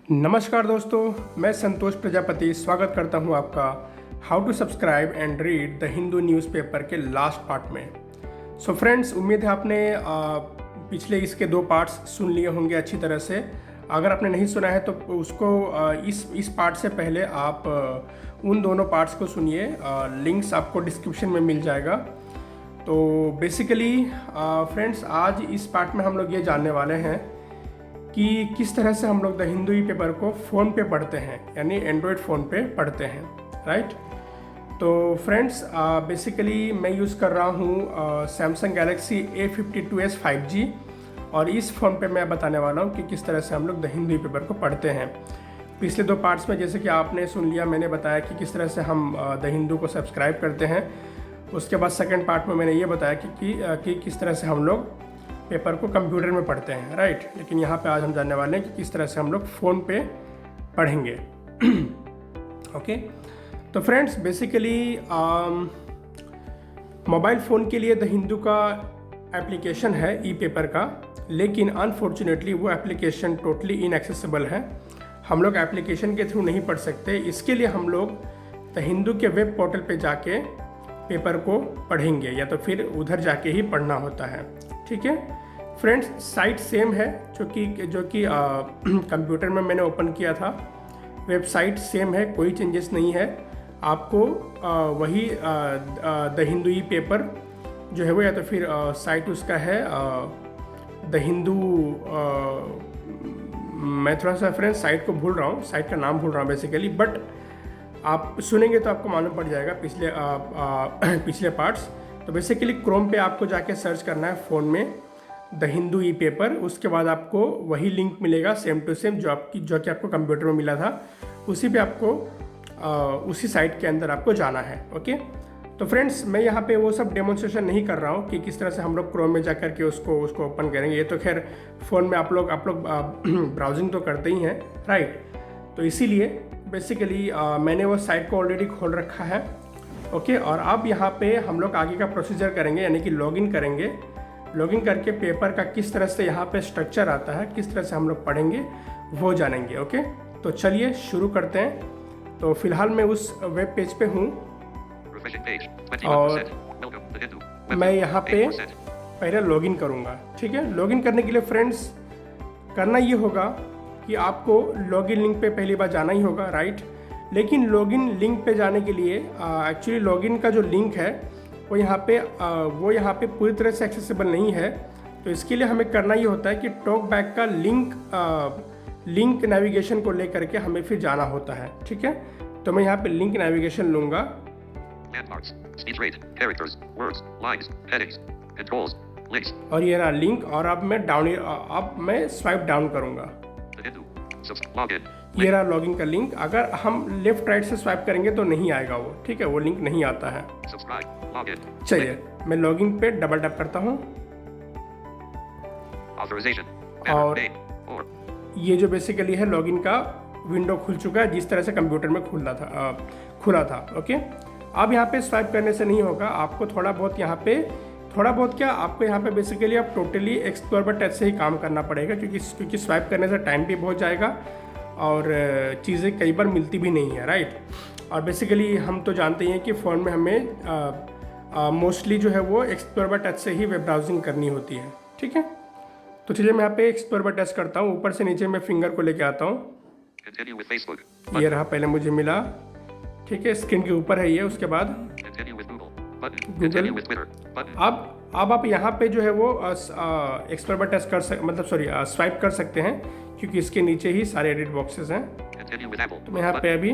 नमस्कार दोस्तों, मैं संतोष प्रजापति स्वागत करता हूं आपका how to subscribe and read the Hindu newspaper के लास्ट पार्ट में। सो फ्रेंड्स, उम्मीद है आपने पिछले इसके 2 पार्ट्स सुन लिए होंगे अच्छी तरह से। अगर आपने नहीं सुना है तो उसको इस पार्ट से पहले आप उन दोनों पार्ट्स को सुनिए। लिंक्स आपको डिस्क्रिप्शन में मिल जाएगा। तो बेसिकली फ्रेंड्स, आज इस पार्ट में हम लोग ये जानने वाले हैं कि किस तरह से हम लोग द हिंदू ई पेपर को फ़ोन पे पढ़ते हैं, यानी एंड्रॉयड फ़ोन पे पढ़ते हैं, राइट। तो फ्रेंड्स, बेसिकली मैं यूज़ कर रहा हूँ सैमसंग गैलेक्सी A52s 5G, और इस फ़ोन पे मैं बताने वाला हूँ कि किस तरह से हम लोग द हिंदू ई पेपर को पढ़ते हैं। पिछले 2 पार्ट्स में जैसे कि आपने सुन लिया, मैंने बताया कि किस तरह से हम द हिंदू को सब्सक्राइब करते हैं। उसके बाद सेकेंड पार्ट में मैंने ये बताया कि किस तरह से हम लोग पेपर को कंप्यूटर में पढ़ते हैं, राइट। लेकिन यहाँ पे आज हम जानने वाले हैं कि किस तरह से हम लोग फ़ोन पे पढ़ेंगे। ओके, तो फ्रेंड्स, बेसिकली मोबाइल फ़ोन के लिए द हिंदू का एप्लीकेशन है ई पेपर का, लेकिन अनफॉर्चुनेटली वो एप्लीकेशन टोटली इनएक्सेसिबल है। हम लोग एप्लीकेशन के थ्रू नहीं पढ़ सकते। इसके लिए हम लोग द हिंदू के वेब पोर्टल पे जाके पेपर को पढ़ेंगे, या तो फिर उधर जाके ही पढ़ना होता है, ठीक है फ्रेंड्स। साइट सेम है जो कि कंप्यूटर में मैंने ओपन किया था। वेबसाइट सेम है, कोई चेंजेस नहीं है। आपको वही द हिंदू ई पेपर जो है वो, या तो फिर साइट उसका है द हिंदू। मैं थोड़ा सा फ्रेंड्स साइट को भूल रहा हूँ, साइट का नाम भूल रहा हूँ बेसिकली, बट आप सुनेंगे तो आपको मालूम पड़ जाएगा पिछले पार्ट्स। तो बेसिकली क्रोम पे आपको जाके सर्च करना है फ़ोन में द हिंदू ई पेपर। उसके बाद आपको वही लिंक मिलेगा सेम टू सेम जो कि आपको कंप्यूटर में मिला था। उसी पे आपको उसी साइट के अंदर आपको जाना है। ओके, तो फ्रेंड्स, मैं यहाँ पे वो सब डेमोन्स्ट्रेशन नहीं कर रहा हूँ कि किस तरह से हम लोग क्रोम में जा कर के उसको ओपन करेंगे। ये तो खैर फ़ोन में आप लोग ब्राउजिंग तो करते ही हैं, राइट। तो इसीलिए बेसिकली मैंने वो साइट को ऑलरेडी खोल रखा है। ओके, और अब यहाँ पे हम लोग आगे का प्रोसीजर करेंगे, यानी कि लॉगिन करेंगे। लॉगिन करके पेपर का किस तरह से यहाँ पे स्ट्रक्चर आता है, किस तरह से हम लोग पढ़ेंगे, वो जानेंगे। ओके, तो चलिए शुरू करते हैं। तो फिलहाल मैं उस वेब पेज पे हूँ और मैं यहाँ पे पहले लॉगिन करूँगा, ठीक है। लॉगिन करने के लिए फ्रेंड्स करना ये होगा कि आपको लॉगिन लिंक पे पहली बार जाना ही होगा, राइट। लेकिन लॉगिन लिंक पे जाने के लिए एक्चुअली लॉगिन का जो लिंक है वो यहाँ पे पूरी तरह से एक्सेसिबल नहीं है। तो इसके लिए हमें करना ये होता है कि टॉक बैक का लिंक नेविगेशन को लेकर के हमें फिर जाना होता है, ठीक है। तो मैं यहाँ पे लिंक नेविगेशन लूँगा और ये रहा लिंक। और अब मैं स्वाइप डाउन करूँगा। ये रहा लॉगिन का लिंक। अगर हम लेफ्ट राइट से स्वाइप करेंगे तो नहीं आएगा वो, ठीक है, वो लिंक नहीं आता है। चलिए, मैं लॉगिन पे डबल टैप करता हूँ और ये जो बेसिकली है लॉगिन का विंडो खुल चुका है, जिस तरह से कंप्यूटर में खुला था। ओके, अब यहाँ पे स्वाइप करने से नहीं होगा। आपको थोड़ा बहुत आपको यहाँ पे बेसिकली अब टोटली एक्सप्लोर बाय टच से ही काम करना पड़ेगा, क्योंकि स्वाइप करने से टाइम भी बहुत जाएगा और चीज़ें कई बार मिलती भी नहीं है, राइट। और बेसिकली हम तो जानते ही हैं कि फ़ोन में हमें मोस्टली जो है वो एक्सप्लोर बाय टच से ही वेब ब्राउजिंग करनी होती है, ठीक है। तो चलिए मैं यहाँ पे एक्सप्लोर बाय टच करता हूँ। ऊपर से नीचे मैं फिंगर को लेके आता हूँ। ये रहा, पहले मुझे मिला, ठीक है, स्क्रीन के ऊपर है ये। उसके बाद गूगल। अब आप यहाँ पे जो है वो एक्सप्लोर बाय टच स्वाइप कर सकते हैं, क्योंकि इसके नीचे ही सारे एडिट बॉक्सेस हैं। तो मैं यहाँ पे अभी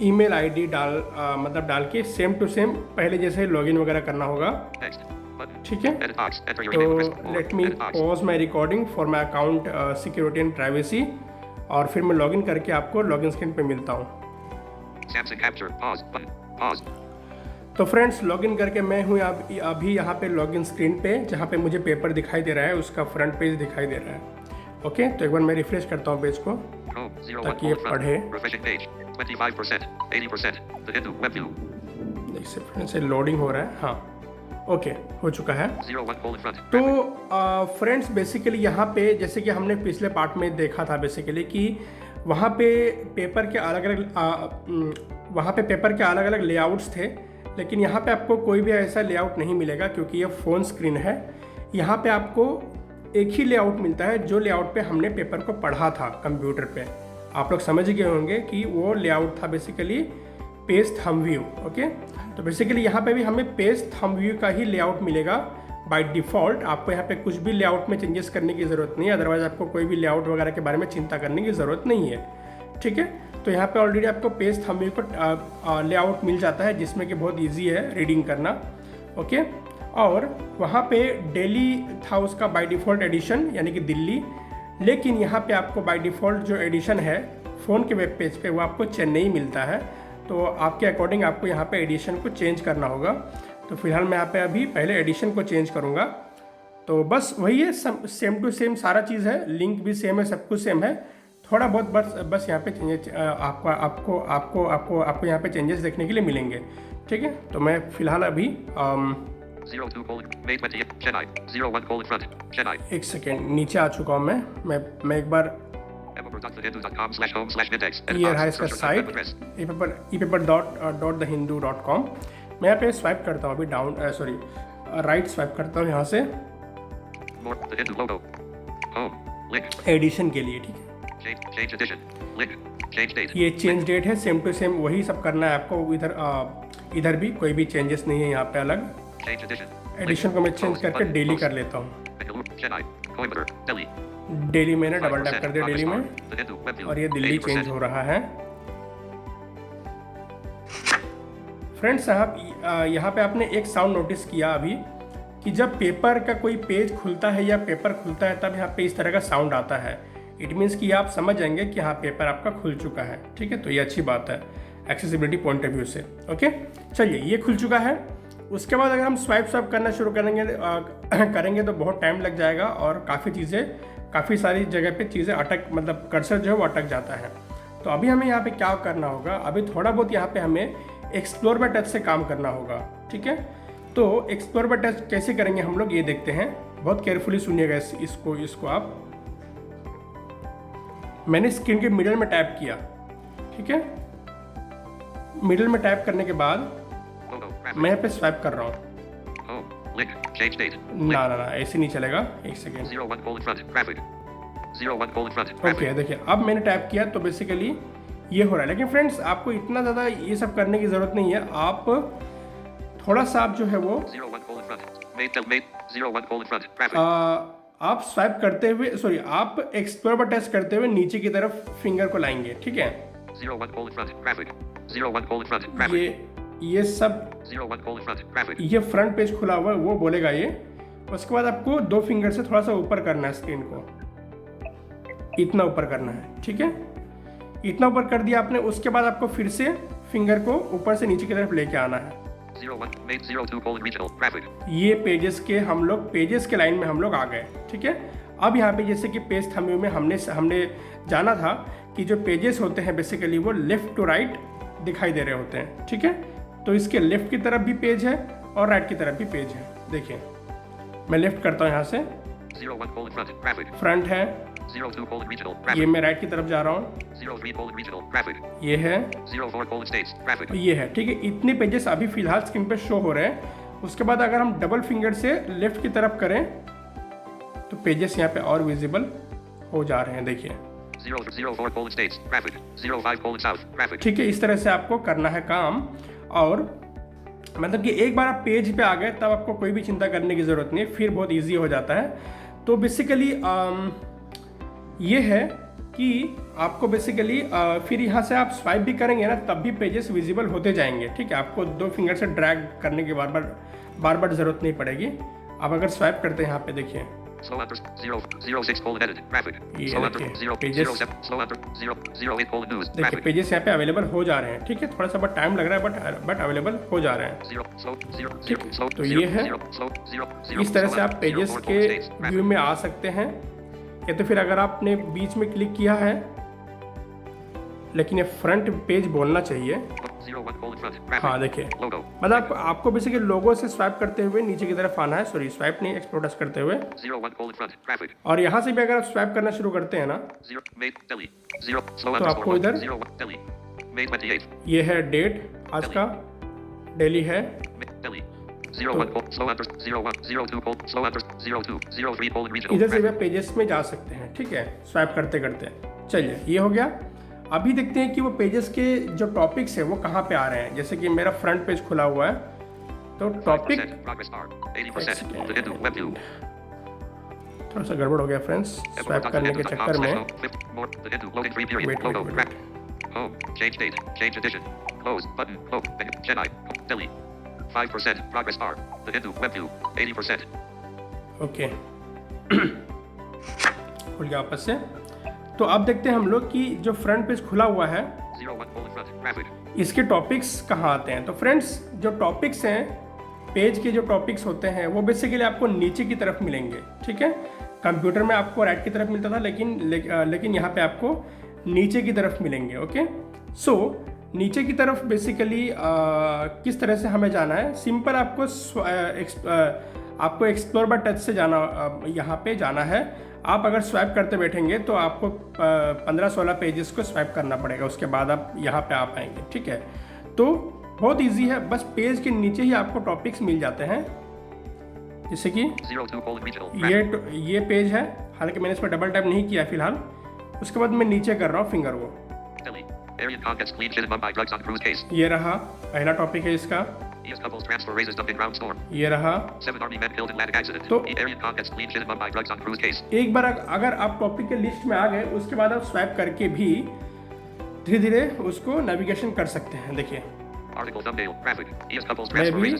ईमेल आईडी डाल के सेम टू सेम पहले जैसे लॉगिन वगैरह करना होगा, ठीक है। तो let me pause my recording for my account security and privacy, और फिर मैं लॉगिन करके आपको लॉगिन स्क्रीन पे मिलता हूँ। तो फ्रेंड्स, लॉगिन करके मैं हूँ अभी यहाँ पे लॉगिन स्क्रीन पे, जहाँ पे मुझे पेपर दिखाई दे रहा है, उसका फ्रंट पेज दिखाई दे रहा है। ओके, तो एक बार मैं रिफ्रेश करता हूँ पेज को ताकि ये पढ़े। इससे फ्रेंड से लोडिंग हो रहा है। हाँ, ओके, हो चुका है। तो फ्रेंड्स बेसिकली यहाँ पे जैसे कि हमने पिछले पार्ट में देखा था बेसिकली कि वहाँ पे पेपर के अलग अलग लेआउट्स थे, लेकिन यहाँ पे आपको कोई भी ऐसा लेआउट नहीं मिलेगा क्योंकि ये फ़ोन स्क्रीन है। यहाँ पे आपको एक ही लेआउट मिलता है जो लेआउट पे हमने पेपर को पढ़ा था कंप्यूटर पे। आप लोग समझ गए होंगे कि वो लेआउट था basically page thumb view. Okay, तो बेसिकली यहाँ पे भी हमें पेज थंब व्यू का ही लेआउट मिलेगा बाय डिफ़ॉल्ट। आपको यहाँ पे कुछ भी लेआउट में चेंजेस करने की ज़रूरत नहीं है, अदरवाइज़ आपको कोई भी लेआउट वगैरह के बारे में चिंता करने की ज़रूरत नहीं है। ठीक है, तो यहाँ पे ऑलरेडी आपको पेज थंब व्यू का लेआउट मिल जाता है जिसमें कि बहुत ईजी है रीडिंग करना। ओके, और वहाँ पे दिल्ली था उसका बाय डिफ़ॉल्ट एडिशन यानी कि दिल्ली, लेकिन यहाँ पे आपको बाय डिफ़ॉल्ट जो एडिशन है फ़ोन के वेब पेज पे वो आपको चेन्नई मिलता है। तो आपके अकॉर्डिंग आपको यहाँ पे एडिशन को चेंज करना होगा। तो फिलहाल मैं यहाँ पे अभी पहले एडिशन को चेंज करूँगा। तो बस वही है, सेम टू सेम सारा चीज़ है, लिंक भी सेम है, सब कुछ सेम है। थोड़ा बहुत बस यहाँ पे चेंजेस आपको यहाँ पे चेंजेस देखने के लिए मिलेंगे। ठीक है, तो मैं फिलहाल अभी 1 सेकेंड नीचे आ चुका हूँ। मैं एक बार ये रहा इसका साइट epaper.thehindu.com। मैं यहाँ पे स्वाइप करता हूँ अभी डाउन राइट स्वाइप करता हूँ यहाँ से एडिशन के लिए। ठीक है, ये चेंज डेट है, सेम टू सेम वही सब करना है आपको। इधर भी कोई भी चेंजेस नहीं है यहाँ पे अलग। एडिशन को मैं चेंज करके डेली कर लेता हूँ। डेली मैंने डबल टैप कर दिया डेली में, और ये दिल्ली चेंज हो रहा है। फ्रेंड्स साहब यहाँ पे आपने एक साउंड नोटिस किया अभी कि जब पेपर का कोई पेज खुलता है या पेपर खुलता है तब यहाँ पे इस तरह का साउंड आता है। इट मीन्स कि आप समझ जाएंगे कि हाँ पेपर आपका खुल चुका है। ठीक है, तो ये अच्छी बात है एक्सेसिबिलिटी पॉइंट ऑफ व्यू से। ओके, चलिए ये खुल चुका है। उसके बाद अगर हम स्वाइप करना शुरू करेंगे तो बहुत टाइम लग जाएगा और काफ़ी सारी जगह पे चीज़ें मतलब कर्सर जो है वो अटक जाता है। तो अभी हमें यहाँ पे क्या करना होगा, अभी थोड़ा बहुत यहाँ पे हमें एक्सप्लोर बाय टच से काम करना होगा। ठीक है, तो एक्सप्लोर बाय टच कैसे करेंगे हम लोग ये देखते हैं। बहुत केयरफुली सुनिएगा इसको आप। मैंने स्क्रीन के मिडल में टैप किया। ठीक है, मिडल में टैप करने के बाद मैं यहाँ पे स्वाइप कर रहा हूँ। ना ऐसे नहीं चलेगा, 1 सेकेंड। ओके, देखिए अब मैंने टैप किया तो बेसिकली ये हो रहा है। लेकिन फ्रेंड्स आपको इतना ज़्यादा ये सब करने की ज़रूरत नहीं है। आप थोड़ा सा आप जो है वो आप स्वाइप करते हुए आप एक्सप्लोर पर टच करते हुए नीचे की तरफ फिंगर को लाएंगे। ठीक है, ये सब ये फ्रंट पेज खुला हुआ है वो बोलेगा ये। उसके बाद आपको 2 फिंगर से थोड़ा सा ऊपर करना है स्क्रीन को, इतना ऊपर करना है। ठीक है, इतना ऊपर कर दिया आपने। उसके बाद आपको फिर से फिंगर को ऊपर से नीचे की तरफ लेके आना है। ये पेजेस के लाइन में हम लोग आ गए। ठीक है, अब यहाँ पे जैसे कि पेज थंब व्यू में हमने जाना था कि जो पेजेस होते हैं बेसिकली वो लेफ्ट टू राइट दिखाई दे रहे होते हैं। ठीक है, तो इसके लेफ्ट की तरफ भी पेज है और राइट की तरफ भी पेज है। देखिए मैं लेफ्ट करता हूँ यहाँ से, फ्रंट है, ये मैं राइट की तरफ जा रहा हूँ, ये है, ये है। ठीक है, इतने पेजेस अभी फिलहाल स्क्रीन पे शो हो रहे हैं। उसके बाद अगर हम डबल फिंगर से लेफ्ट की तरफ करें तो पेजेस यहाँ पे और विजिबल हो जा रहे हैं। देखिए 05 ठीक है, इस तरह से आपको करना है काम। और मतलब कि एक बार आप पेज पे आ गए तब आपको कोई भी चिंता करने की ज़रूरत नहीं है, फिर बहुत इजी हो जाता है। तो बेसिकली ये है कि आपको बेसिकली फिर यहाँ से आप स्वाइप भी करेंगे ना तब भी पेजेस विजिबल होते जाएंगे। ठीक है, आपको 2 फिंगर से ड्रैग करने की बार बार ज़रूरत नहीं पड़ेगी। आप अगर स्वाइप करते हैं यहाँ पे देखिए देखिए पेजेस यहाँ पे अवेलेबल हो जा रहे हैं। ठीक है, थोड़ा सा बहुत टाइम लग रहा है बट अवेलेबल हो जा रहे हैं। ठीक, तो ये है, इस तरह से आप पेजेस के व्यू में आ सकते हैं। या तो फिर अगर आपने बीच में क्लिक किया है लेकिन ये फ्रंट पेज बोलना चाहिए, हाँ देखिए, मतलब आपको बेसिकली लोगो से स्वाइप करते हुए नीचे की तरफ आना है, सॉरी स्वाइप नहीं, एक्सप्लोर करते हुए, और यहाँ से भी अगर आप स्वाइप करना शुरू करते हैं ना तो आपको इधर ये है डेट आज का, दिल्ली है, इधर से वह पेजेस में जा सकते हैं, ठीक है, स्वाइप करते करते। चलिए ये हो गया। अभी देखते हैं कि वो पेजेस के जो टॉपिक्स है वो कहाँ पे आ रहे हैं। जैसे कि मेरा फ्रंट पेज खुला हुआ है, तो टॉपिक थोड़ा सा गड़बड़ हो गया फ्रेंड्स स्वाइप करने के चक्कर में। ओके खुल गया वापस से। तो अब देखते हैं हम लोग कि जो फ्रंट पेज खुला हुआ है इसके टॉपिक्स कहाँ आते हैं। तो फ्रेंड्स जो टॉपिक्स हैं, पेज के जो टॉपिक्स होते हैं वो बेसिकली आपको नीचे की तरफ मिलेंगे, ठीक है। कंप्यूटर में आपको राइट की तरफ मिलता था, लेकिन यहाँ पे आपको नीचे की तरफ मिलेंगे। ओके, सो नीचे की तरफ बेसिकली किस तरह से हमें जाना है, सिंपल आपको एक्सप्लोर बाय टच से जाना, यहाँ पे जाना है। आप अगर स्वाइप करते बैठेंगे तो आपको 15-16 पेजेस को स्वाइप करना पड़ेगा, उसके बाद आप यहाँ पे आ पाएंगे, ठीक है। तो बहुत इजी है, बस पेज के नीचे ही आपको टॉपिक्स मिल जाते हैं। जैसे कि ये पेज है, हालांकि मैंने इस पर डबल टैप नहीं किया फिलहाल। उसके बाद मैं नीचे कर रहा हूँ फिंगर को, ये रहा पहला टॉपिक है इसका, ये रहा। तो एक बार अगर आप टॉपिक के लिस्ट में आ गए, उसके बाद आप स्वाइप करके भी धीरे धीरे उसको नेविगेशन कर सकते हैं। देखिए मैं भी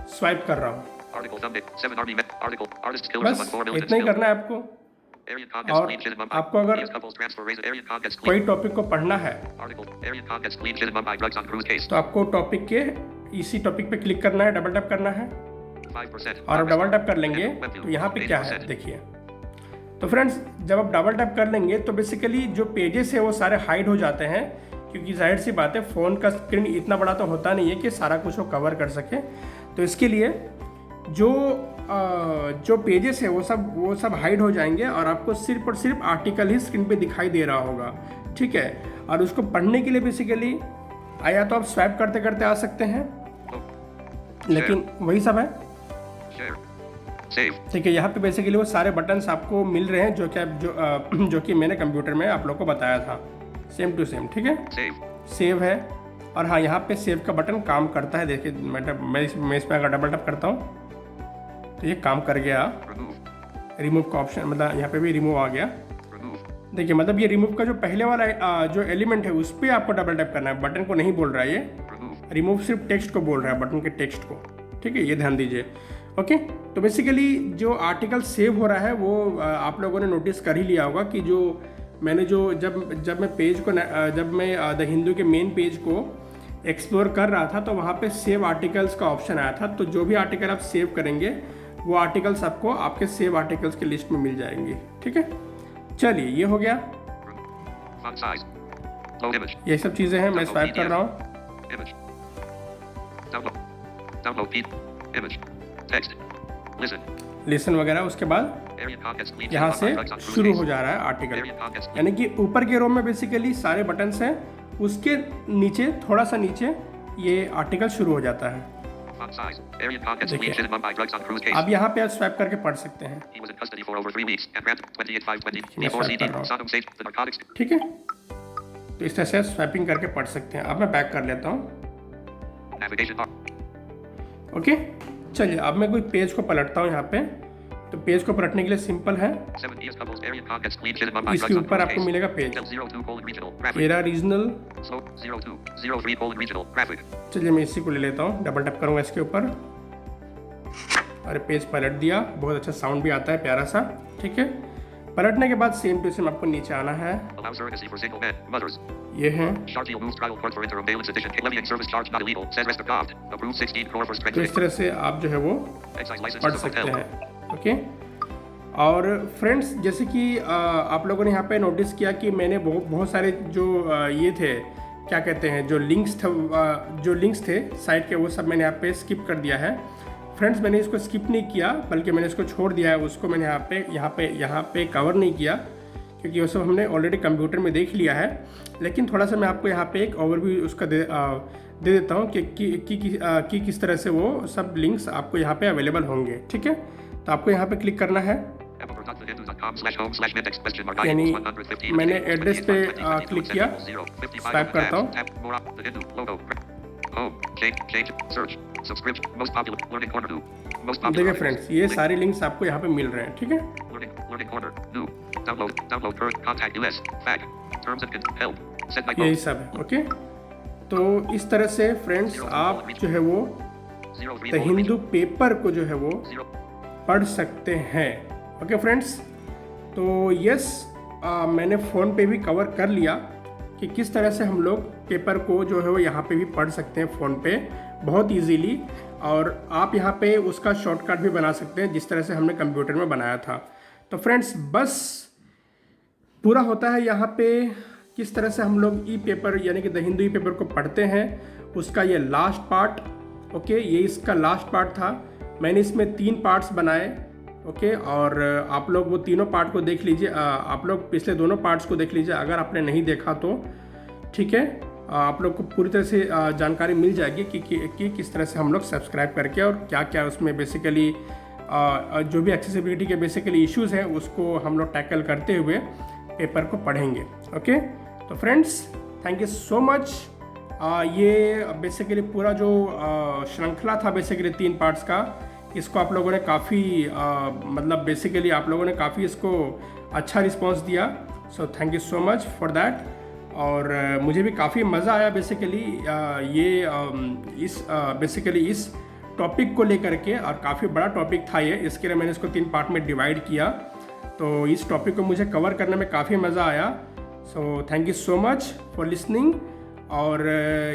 स्वाइप कर रहा हूँ, बस इतना ही करना है आपको। और आपको अगर कोई टॉपिक को पढ़ना है तो आपको टॉपिक के इसी टॉपिक पे क्लिक करना है, डबल टैप करना है, और आप डबल टैप कर लेंगे तो यहाँ पे क्या है देखिए। तो फ्रेंड्स जब आप डबल टैप कर लेंगे तो बेसिकली जो पेजेस है वो सारे हाइड हो जाते हैं, क्योंकि जाहिर सी बात है फ़ोन का स्क्रीन इतना बड़ा तो होता नहीं है कि सारा कुछ वो कवर कर सके। तो इसके लिए जो पेजेस है वो सब हाइड हो जाएंगे और आपको सिर्फ और सिर्फ आर्टिकल ही स्क्रीन पे दिखाई दे रहा होगा, ठीक है। और उसको पढ़ने के लिए बेसिकली या तो आप स्वाइप करते करते आ सकते हैं, लेकिन वही सब है, ठीक है। यहाँ पे बेसिकली वो सारे बटन्स आपको मिल रहे हैं जो कि मैंने कंप्यूटर में आप लोग को बताया था, सेम टू सेम, ठीक है। सेव है, और हाँ यहाँ पे सेव का बटन काम करता है। देखिए मैं इसमें अगर डबल टैप करता हूँ तो ये काम कर गया। रिमूव का ऑप्शन, मतलब यहाँ पे भी रिमूव आ गया। देखिए मतलब ये रिमूव का जो पहले वाला जो एलिमेंट है उस पर आपको डबल टैप करना है, बटन को नहीं बोल रहा है ये। रिमूव सिर्फ टेक्स्ट को बोल रहा है, बटन के टेक्स्ट को, ठीक है, ये ध्यान दीजिए। ओके, तो बेसिकली जो आर्टिकल सेव हो रहा है वो आप लोगों ने नोटिस कर ही लिया होगा कि जो मैंने जब मैं पेज को जब मैं द हिंदू के मेन पेज को एक्सप्लोर कर रहा था तो वहाँ पे सेव आर्टिकल्स का ऑप्शन आया था। तो जो भी आर्टिकल आप सेव करेंगे वो आर्टिकल्स आपको आपके सेव आर्टिकल्स के लिस्ट में मिल जाएंगे, ठीक है। चलिए ये हो गया, ये सब चीज़ें हैं। मैं स्वाइप कर रहा हूँ, लिसन वगैरह। उसके बाद यहाँ से शुरू हो जा रहा है आर्टिकल, यानी कि ऊपर के रो में बेसिकली सारे बटन्स हैं, उसके नीचे थोड़ा सा नीचे ये आर्टिकल शुरू हो जाता है। अब यहाँ पे आप स्वैप करके पढ़ सकते हैं, ठीक है। तो इस तरह से स्वैपिंग करके पढ़ सकते हैं। अब मैं बैक कर लेता हूँ। ओके, चलिए अब मैं कोई पेज को पलटता हूँ यहाँ पे। तो पेज को पलटने के लिए सिंपल है, इसके ऊपर आपको मिलेगा पेज एरा रीजनल। चलिए मैं इसी को ले लेता हूँ, डबल टैप करूँगा इसके ऊपर। अरे पेज पलट दिया, बहुत अच्छा साउंड भी आता है प्यारा सा, ठीक है। पलटने के बाद सेम टू सेम आपको नीचे आना है, ये है। तो इस तरह से आप जो है वो पढ़ सकते हैं, ओके। और फ्रेंड्स जैसे कि आप लोगों ने यहाँ पे नोटिस किया कि मैंने बहुत सारे जो ये थे क्या कहते हैं, जो लिंक्स थे साइट के, वो सब मैंने यहाँ पे स्किप कर दिया है। फ्रेंड्स, मैंने इसको स्किप नहीं किया, बल्कि मैंने इसको छोड़ दिया है, उसको मैंने यहाँ पे कवर नहीं किया, क्योंकि वो सब हमने ऑलरेडी कंप्यूटर में देख लिया है। लेकिन थोड़ा सा मैं आपको यहाँ पे एक ओवरव्यू उसका दे देता हूँ कि किस तरह से वो सब लिंक्स आपको यहाँ पे अवेलेबल होंगे। ठीक है, तो आपको यहाँ पे क्लिक करना है, यानी मैंने एड्रेस पे क्लिक किया, स्वाइप करता हूँ। देखिए फ्रेंड्स, ये सारे लिंक्स आपको यहाँ पे मिल रहे हैं। ठीक है, यही सब है। ओके, तो इस तरह से फ्रेंड्स आप जो है वो द हिंदू पेपर को जो है वो पढ़ सकते हैं। ओके फ्रेंड्स, तो यस, मैंने फ़ोन पे भी कवर कर लिया कि किस तरह से हम लोग पेपर को जो है वो यहाँ पे भी पढ़ सकते हैं फ़ोन पे बहुत इजीली, और आप यहाँ पे उसका शॉर्टकट भी बना सकते हैं जिस तरह से हमने कंप्यूटर में बनाया था। तो फ्रेंड्स, बस पूरा होता है यहाँ पे किस तरह से हम लोग ई पेपर यानी कि द हिंदू ई पेपर को पढ़ते हैं, उसका ये लास्ट पार्ट। ओके, ये इसका लास्ट पार्ट था। मैंने इसमें 3 पार्ट्स बनाए। ओके, और आप लोग वो तीनों पार्ट को देख लीजिए, आप लोग पिछले दोनों पार्ट्स को देख लीजिए अगर आपने नहीं देखा तो। ठीक है, आप लोग को पूरी तरह से जानकारी मिल जाएगी कि किस तरह से हम लोग सब्सक्राइब करके और क्या क्या उसमें बेसिकली जो भी एक्सेसिबिलिटी के बेसिकली इश्यूज़ हैं उसको हम लोग टैकल करते हुए पेपर को पढ़ेंगे। ओके, तो friends, thank you so much. ये बेसिकली पूरा जो श्रृंखला था बेसिकली 3 पार्ट्स का, इसको आप लोगों ने काफ़ी मतलब बेसिकली आप लोगों ने काफ़ी इसको अच्छा रिस्पांस दिया। सो thank you so much for that. और मुझे भी काफ़ी मज़ा आया बेसिकली इस टॉपिक को लेकर के, और काफ़ी बड़ा टॉपिक था ये, इसके लिए मैंने इसको 3 पार्ट में डिवाइड किया। तो इस टॉपिक को मुझे कवर करने में काफ़ी मज़ा आया। सो thank you so much for listening. और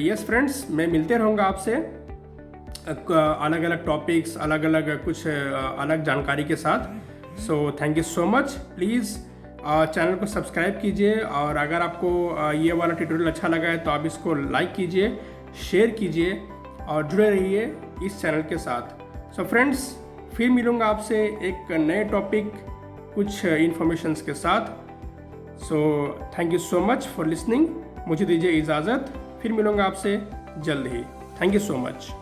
यस फ्रेंड्स, मैं मिलते रहूँगा आपसे अलग अलग टॉपिक्स, अलग अलग कुछ अलग जानकारी के साथ। So thank you so much. Please channel को सब्सक्राइब कीजिए, और अगर आपको ये वाला ट्यूटोरियल अच्छा लगा है तो आप इसको लाइक कीजिए, शेयर कीजिए और जुड़े रहिए इस चैनल के साथ। सो फ्रेंड्स, फिर मिलूँगा आपसे एक नए टॉपिक कुछ इन्फॉर्मेशंस के साथ। So thank you so much for listening. मुझे दीजिए इजाज़त, फिर मिलूँगा आपसे जल्द ही। Thank you so much.